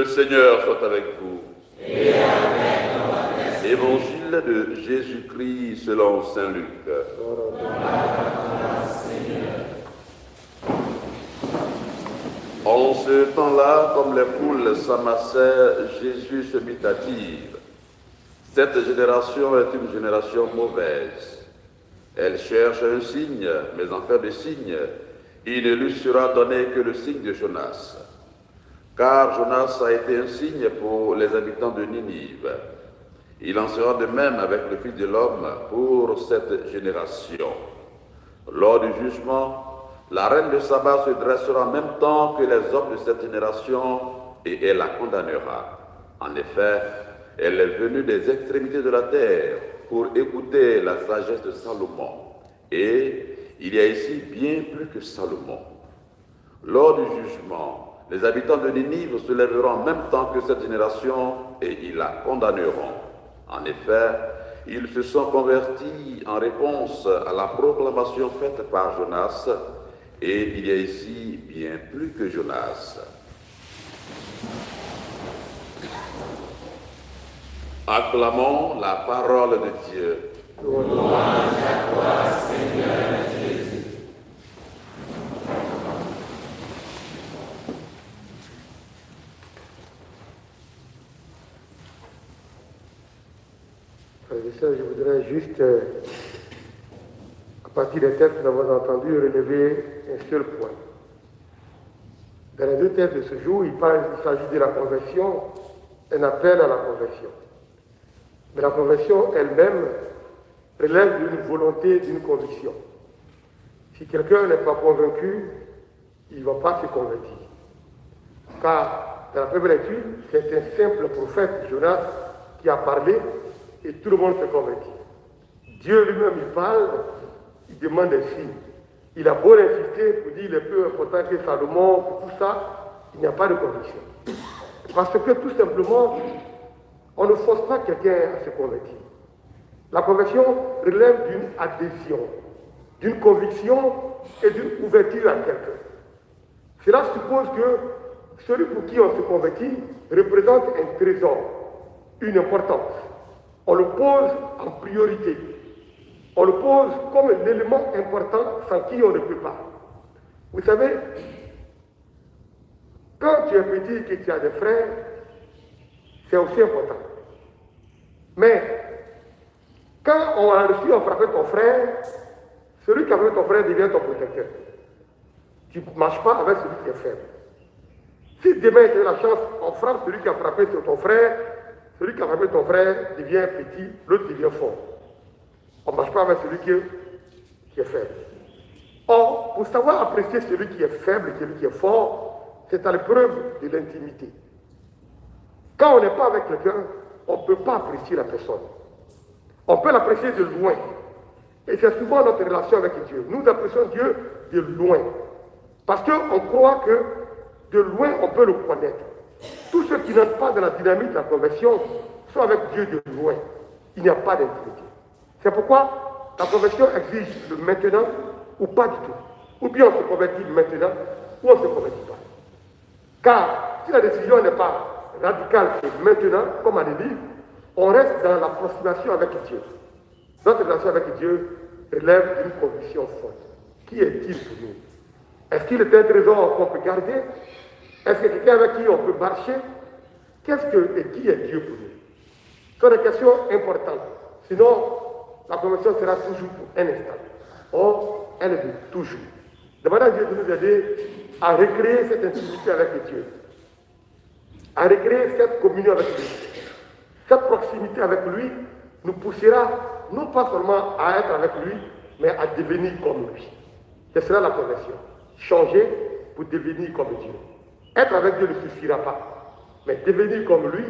Seigneur soit avec vous. Et avec votre esprit. Évangile de Jésus-Christ selon saint Luc. En ce temps-là, comme les foules s'amassaient, Jésus se mit à dire: cette génération est une génération mauvaise. Elle cherche un signe, mais en fait de signe, il ne lui sera donné que le signe de Jonas. Car Jonas a été un signe pour les habitants de Ninive. Il en sera de même avec le Fils de l'homme pour cette génération. Lors du jugement, la reine de Saba se dressera en même temps que les hommes de cette génération et elle la condamnera. En effet, elle est venue des extrémités de la terre pour écouter la sagesse de Salomon. Et il y a ici bien plus que Salomon. Lors du jugement, les habitants de Ninive se lèveront en même temps que cette génération et ils la condamneront. En effet, ils se sont convertis en réponse à la proclamation faite par Jonas, et il y a ici bien plus que Jonas. Acclamons la parole de Dieu. Louange à toi, Seigneur Jésus. Frères et sœurs, je voudrais juste, à partir des textes que nous avons entendus, relever un seul point. Dans les deux textes de ce jour, il s'agit de la conversion, un appel à la conversion. Mais la conversion elle-même relève d'une volonté, d'une conviction. Si quelqu'un n'est pas convaincu, il ne va pas se convertir. Car dans la première lecture, c'est un simple prophète, Jonas, qui a parlé et tout le monde se convertit. Dieu lui-même, il parle, il demande des signes. Il a beau insister pour dire il est plus important que Salomon, pour tout ça, il n'y a pas de conviction. Parce que tout simplement, on ne force pas quelqu'un à se convertir. La conversion relève d'une adhésion, d'une conviction et d'une ouverture à quelqu'un. Cela suppose que celui pour qui on se convertit représente un trésor, une importance. On le pose en priorité. On le pose comme un élément important sans qui on ne peut pas. Vous savez, quand tu es petit et que tu as des frères, c'est aussi important. Mais quand on a réussi à frapper ton frère, celui qui a frappé ton frère devient ton protecteur. Tu ne marches pas avec celui qui est faible. Si demain tu as la chance, on frappe celui qui a frappé sur ton frère, celui qui a frappé ton frère devient petit, l'autre devient fort. On ne marche pas avec celui qui est faible. Or, pour savoir apprécier celui qui est faible et celui qui est fort, c'est à l'épreuve de l'intimité. Quand on n'est pas avec quelqu'un, on ne peut pas apprécier la personne. On peut l'apprécier de loin. Et c'est souvent notre relation avec Dieu. Nous apprécions Dieu de loin. Parce qu'on croit que de loin, on peut le connaître. Tous ceux qui n'entrent pas dans la dynamique de la conversion sont avec Dieu de loin. Il n'y a pas d'intimité. C'est pourquoi la conversion exige le maintenant ou pas du tout. Ou bien on se convertit maintenant ou on ne se convertit pas. Car si la décision n'est pas radicale et maintenant, comme à l'église, on reste dans l'approximation avec Dieu. Notre relation avec Dieu relève d'une conviction forte. Qui est-il pour nous? Est-ce qu'il est un trésor qu'on peut garder? Est-ce que quelqu'un avec qui on peut marcher? Qu'est-ce que et qui est Dieu pour nous? Ce sont des questions importantes. Sinon, la conversion sera toujours pour un instant. Or, elle est de toujours. Demandons à Dieu de nous aider à recréer cette intimité avec Dieu, à recréer cette communion avec lui. Cette proximité avec lui nous poussera non pas seulement à être avec lui, mais à devenir comme lui. C'est cela la conversion. Changer pour devenir comme Dieu. Être avec Dieu ne suffira pas. Mais devenir comme lui,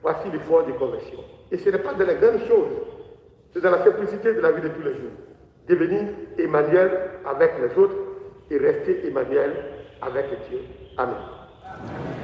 voici l'effort de conversion. Et ce n'est pas de la grande chose. C'est dans la simplicité de la vie de tous les jours. Devenir Emmanuel avec les autres et rester Emmanuel avec Dieu. Amen. Amen.